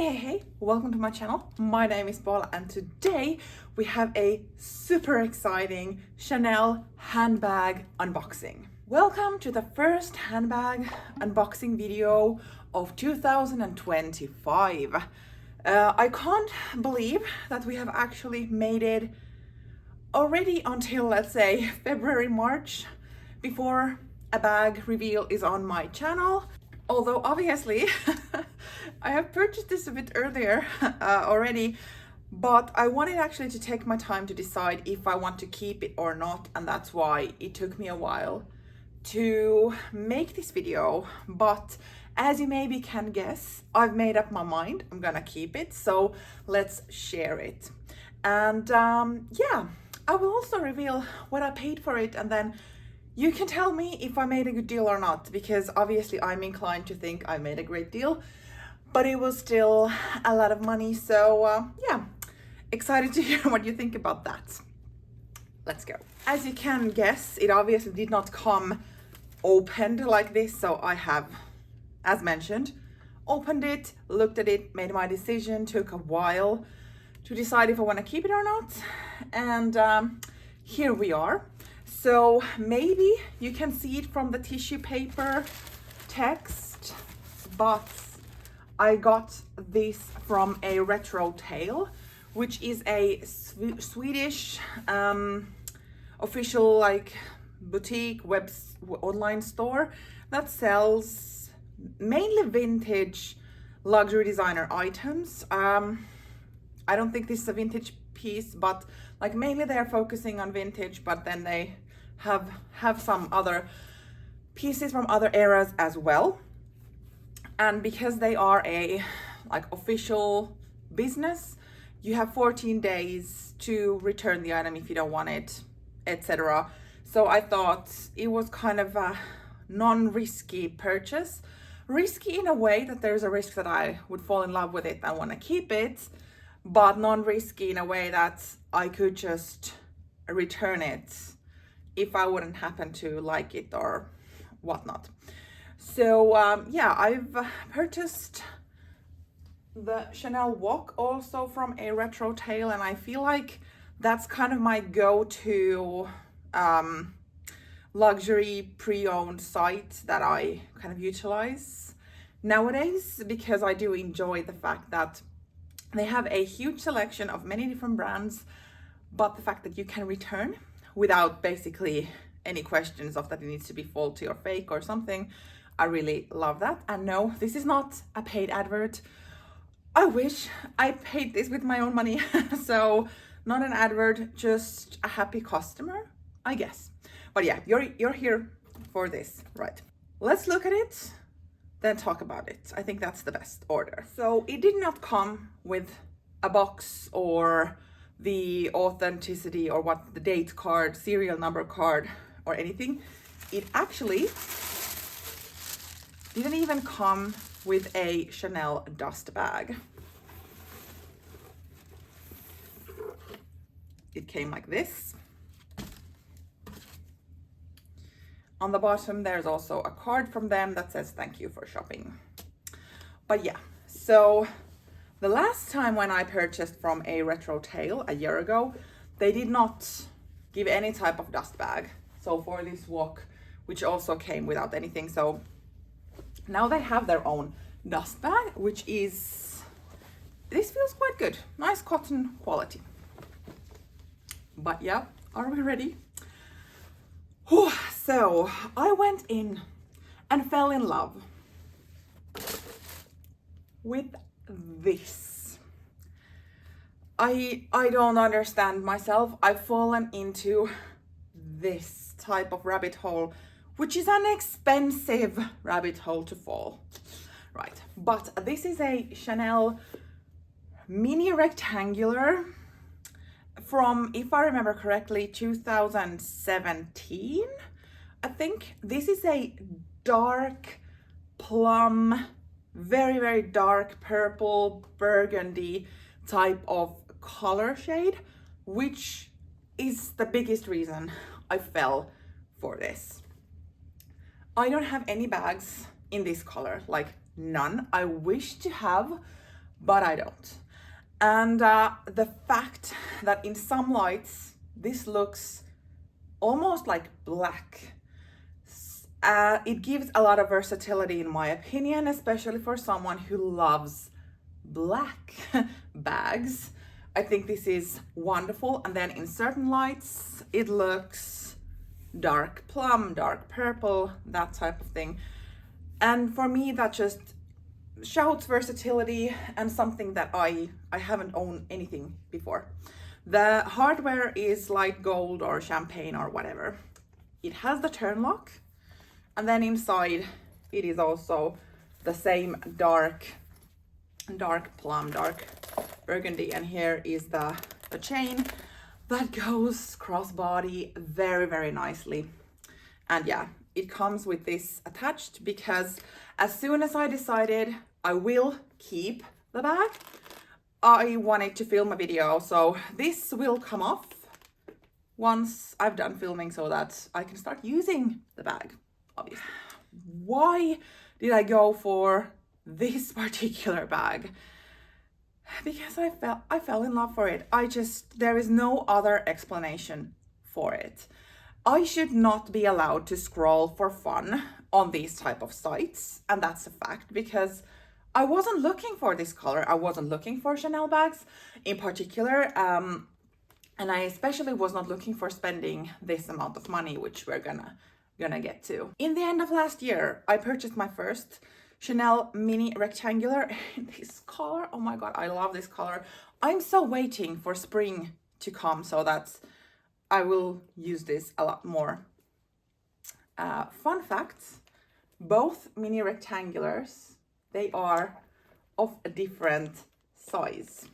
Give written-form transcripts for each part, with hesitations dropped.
Hey, welcome to my channel. My name is Paula and today we have a super exciting Chanel handbag unboxing. Welcome to the first handbag unboxing video of 2025. I can't believe that we have actually made it already until, let's say, February, March, before a bag reveal is on my channel. Although obviously I have purchased this a bit earlier already, but I wanted actually to take my time to decide if I want to keep it or not, and that's why it took me a while to make this video. But as you maybe can guess, I've made up my mind. I'm gonna keep it, so let's share it. And yeah, I will also reveal what I paid for it, and then you can tell me if I made a good deal or not, because obviously I'm inclined to think I made a great deal, but it was still a lot of money. So yeah, excited to hear what you think about that. Let's go. As you can guess, it obviously did not come opened like this. So I have, as mentioned, opened it, looked at it, made my decision. Took a while to decide if I want to keep it or not. And here we are. So maybe you can see it from the tissue paper text, but I got this from a Retro Tail, which is a Swedish official like boutique online store that sells mainly vintage luxury designer items. I don't think this is a vintage piece, but like mainly they're focusing on vintage, but then they have some other pieces from other eras as well. And because they are a like official business, you have 14 days to return the item if you don't want it, etc. So I thought it was kind of a non-risky purchase. Risky in a way that there's a risk that I would fall in love with it and want to keep it, but non-risky in a way that I could just return it if I wouldn't happen to like it or whatnot. So yeah, I've purchased the Chanel Walk also from a Retro Tail, and I feel like that's kind of my go-to luxury pre-owned site that I kind of utilize nowadays, because I do enjoy the fact that they have a huge selection of many different brands, but the fact that you can return without basically any questions of that it needs to be faulty or fake or something, I really love that. And no, this is not a paid advert. I wish I paid this with my own money. So not an advert, just a happy customer, I guess. But yeah, you're here for this, right? Let's look at it, then talk about it. I think that's the best order. So it did not come with a box or the authenticity or what the date card, serial number card or anything. It actually didn't even come with a Chanel dust bag. It came like this. On the bottom, there's also a card from them that says thank you for shopping. But yeah, so the last time when I purchased from a Retro Tail a year ago, they did not give any type of dust bag. So for this walk, which also came without anything. So now they have their own dust bag, which is, this feels quite good. Nice cotton quality. But yeah, are we ready? Whew, so I went in and fell in love with this. I don't understand myself. I've fallen into this type of rabbit hole, which is an expensive rabbit hole to fall. Right, but this is a Chanel mini rectangular from, if I remember correctly, 2017, I think. This is a dark plum, very, very dark purple burgundy type of color shade, which is the biggest reason I fell for this. I don't have any bags in this color, like none. I wish to have, but I don't. And the fact that in some lights, this looks almost like black, it gives a lot of versatility in my opinion, especially for someone who loves black bags. I think this is wonderful. And then in certain lights, it looks dark plum, dark purple, that type of thing. And for me, that just shouts versatility and something that I haven't owned anything before. The hardware is light gold or champagne or whatever. It has the turn lock, and then inside it is also the same dark plum, dark burgundy, and here is the chain that goes crossbody very, very nicely. And yeah, it comes with this attached because as soon as I decided I will keep the bag, I wanted to film a video, so this will come off once I've done filming so that I can start using the bag, obviously. Why did I go for this particular bag? Because I fell in love for it. There is no other explanation for it. I should not be allowed to scroll for fun on these type of sites, and that's a fact, because I wasn't looking for this color. I wasn't looking for Chanel bags in particular, and I especially was not looking for spending this amount of money, which we're gonna get to. In the end of last year, I purchased my first Chanel mini rectangular in this color. Oh my god, I love this color. I'm so waiting for spring to come so that I will use this a lot more. Fun facts, both mini rectangulars, they are of a different size.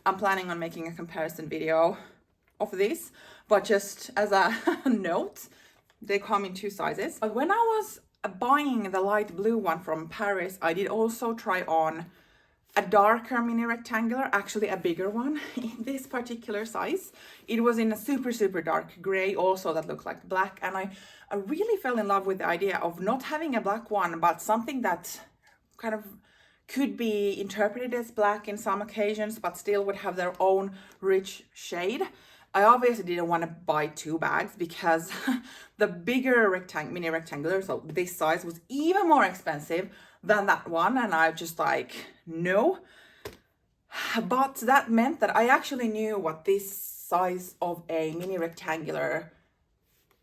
I'm planning on making a comparison video of this, but just as a note, they come in 2 sizes. But when I was buying the light blue one from Paris, I did also try on a darker mini rectangular, actually a bigger one in this particular size. It was in a super, super dark gray also that looked like black, and I really fell in love with the idea of not having a black one, but something that kind of could be interpreted as black in some occasions, but still would have their own rich shade. I obviously didn't want to buy 2 bags because the bigger mini rectangular, so this size, was even more expensive than that one, and I just like, no. But that meant that I actually knew what this size of a mini rectangular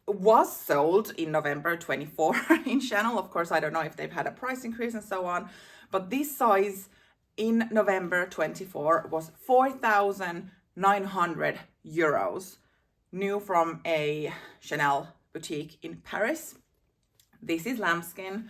was sold in November 24 in Chanel. Of course, I don't know if they've had a price increase and so on, but this size in November 24 was 4,900 euros, new from a Chanel boutique in Paris. This is lambskin.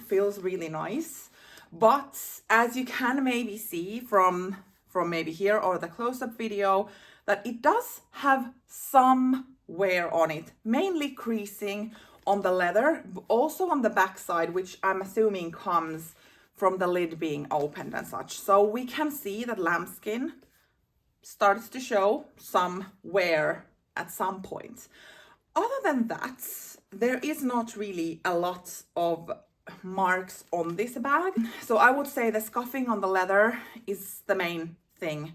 Feels really nice, but as you can maybe see from maybe here or the close-up video, that it does have some wear on it, mainly creasing on the leather, also on the back side, which I'm assuming comes from the lid being opened and such. So we can see that lambskin starts to show some wear at some point. Other than that, there is not really a lot of marks on this bag. So I would say the scuffing on the leather is the main thing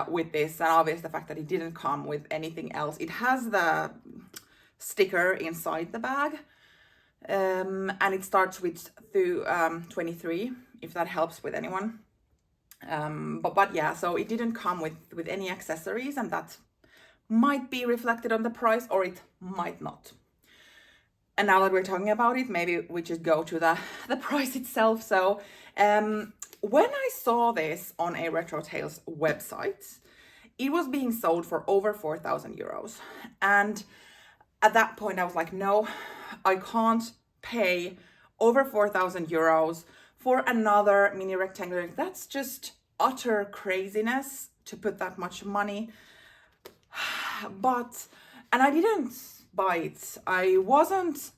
with this, and obviously the fact that it didn't come with anything else. It has the sticker inside the bag, and it starts with 23, if that helps with anyone. But yeah, so it didn't come with any accessories, and that might be reflected on the price, or it might not. And now that we're talking about it, maybe we just go to the price itself. So when I saw this on a Retro Tales website, it was being sold for over 4,000 euros. And at that point I was like, no, I can't pay over 4,000 euros for another mini rectangular. That's just utter craziness to put that much money. And I didn't buy it. I was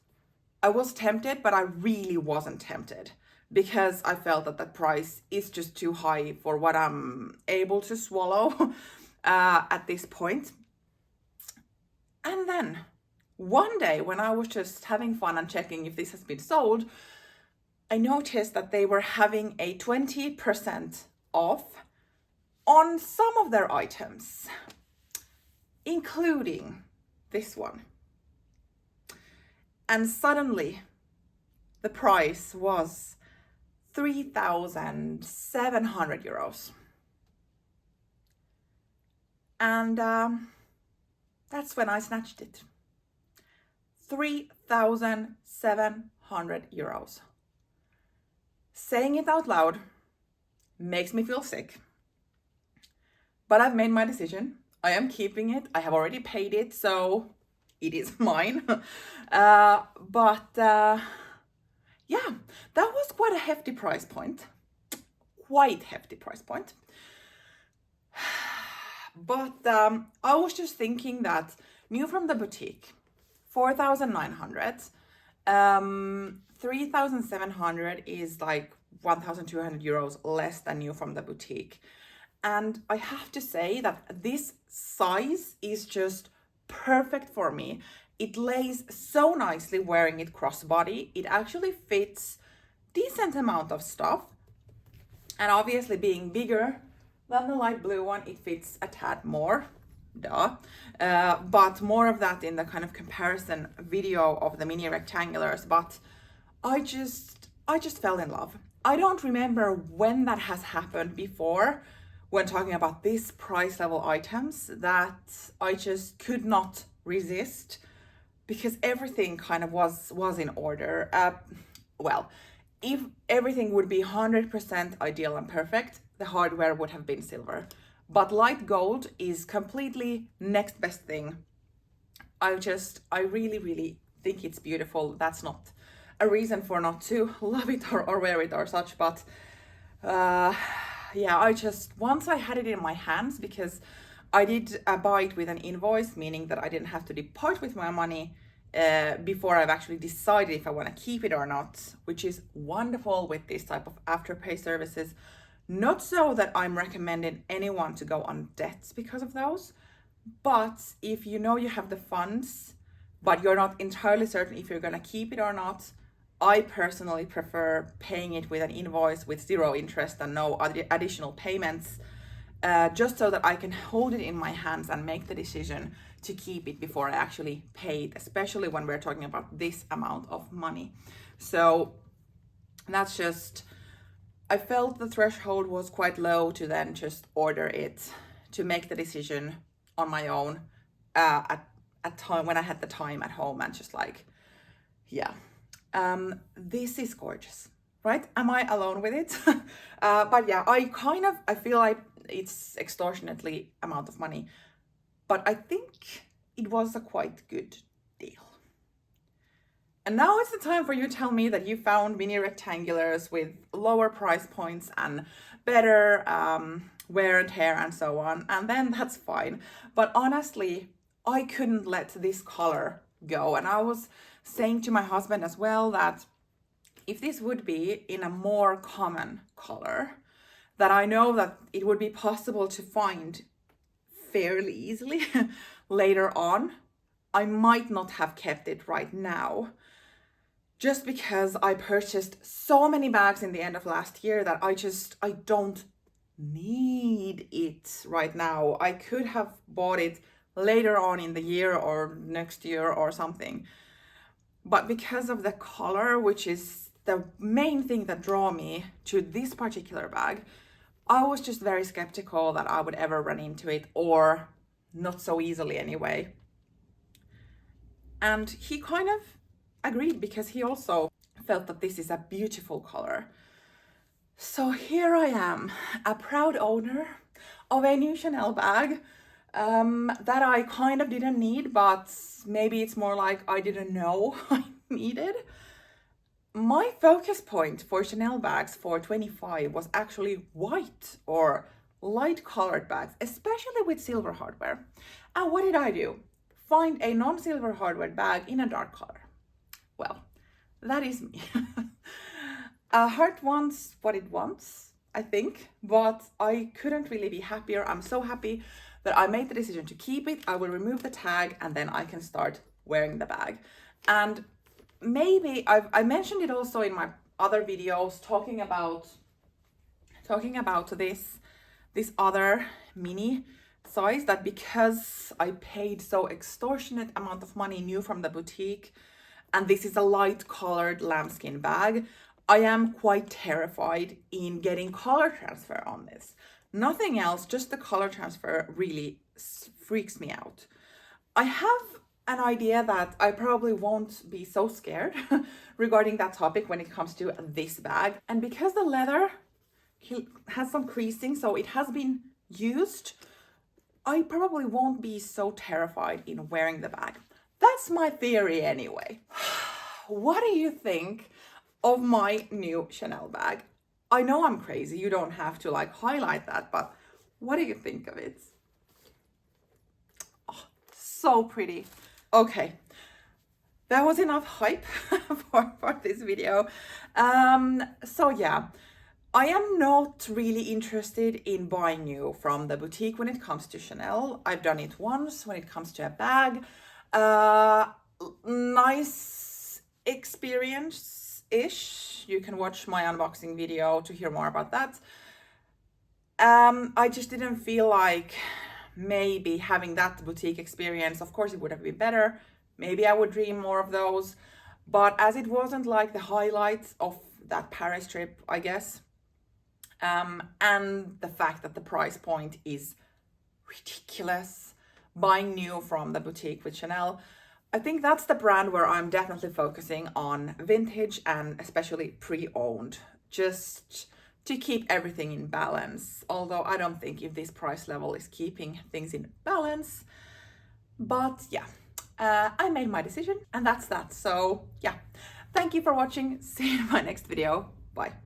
tempted, but I really wasn't tempted, because I felt that the price is just too high for what I'm able to swallow at this point. And then one day when I was just having fun and checking if this has been sold, I noticed that they were having a 20% off on some of their items, including this one. And suddenly the price was 3,700 euros. And that's when I snatched it. 3,700 euros. Saying it out loud makes me feel sick. But I've made my decision. I am keeping it. I have already paid it, so it is mine. Yeah, that was quite a hefty price point. Quite hefty price point. But I was just thinking that new from the boutique, 4,900, 3,700 is like 1,200 euros less than new from the boutique. And I have to say that this size is just perfect for me. It lays so nicely wearing it crossbody. It actually fits decent amount of stuff. And obviously being bigger than the light blue one, it fits a tad more. Duh. But more of that in the kind of comparison video of the mini rectangulars. But I just fell in love. I don't remember when that has happened before when talking about this price level items, that I just could not resist, because everything kind of was in order. Well, if everything would be 100% ideal and perfect, the hardware would have been silver. But light gold is completely next best thing. I really, really think it's beautiful. That's not a reason for not to love it or wear it or such, but yeah, once I had it in my hands, because I did buy it with an invoice, meaning that I didn't have to depart with my money before I've actually decided if I want to keep it or not, which is wonderful with this type of afterpay services. Not so that I'm recommending anyone to go on debts because of those, but if you know you have the funds, but you're not entirely certain if you're going to keep it or not, I personally prefer paying it with an invoice with 0 interest and no additional payments, just so that I can hold it in my hands and make the decision to keep it before I actually pay it, especially when we're talking about this amount of money. So that's just, I felt the threshold was quite low to then just order it, to make the decision on my own at time when I had the time at home, and just like, yeah. This is gorgeous, right? Am I alone with it? But yeah, I feel like it's extortionately amount of money, but I think it was a quite good deal. And now it's the time for you to tell me that you found mini rectangulars with lower price points and better wear and tear and so on, and then that's fine. But honestly, I couldn't let this color go, and I was saying to my husband as well that if this would be in a more common color, that I know that it would be possible to find fairly easily later on, I might not have kept it right now, just because I purchased so many bags in the end of last year that I don't need it right now. I could have bought it later on in the year or next year or something. But because of the color, which is the main thing that drew me to this particular bag, I was just very skeptical that I would ever run into it, or not so easily anyway. And he kind of agreed, because he also felt that this is a beautiful color. So here I am, a proud owner of a new Chanel bag that I kind of didn't need, but maybe it's more like I didn't know I needed. My focus point for Chanel bags for 25 was actually white or light colored bags, especially with silver hardware. And what did I do? Find a non-silver hardware bag in a dark color. Well, that is me. A heart wants what it wants, I think, but I couldn't really be happier. I'm so happy that I made the decision to keep it. I will remove the tag and then I can start wearing the bag. And maybe I mentioned it also in my other videos talking about this other mini size that, because I paid so extortionate amount of money new from the boutique, and this is a light colored lambskin bag, I am quite terrified in getting color transfer on this. Nothing else, just the color transfer really freaks me out. I have an idea that I probably won't be so scared regarding that topic when it comes to this bag. And because the leather has some creasing, so it has been used, I probably won't be so terrified in wearing the bag. That's my theory anyway. What do you think of my new Chanel bag? I know I'm crazy, you don't have to like highlight that, but what do you think of it? Oh, so pretty. Okay, that was enough hype for this video. So yeah, I am not really interested in buying new from the boutique when it comes to Chanel. I've done it once when it comes to a bag. Nice experience-ish. You can watch my unboxing video to hear more about that. I just didn't feel like maybe having that boutique experience. Of course, it would have been better. Maybe I would dream more of those. But as it wasn't like the highlights of that Paris trip, I guess, and the fact that the price point is ridiculous, buying new from the boutique with Chanel, I think that's the brand where I'm definitely focusing on vintage and especially pre-owned, just to keep everything in balance. Although I don't think if this price level is keeping things in balance. But yeah, I made my decision and that's that. So yeah, thank you for watching. See you in my next video. Bye.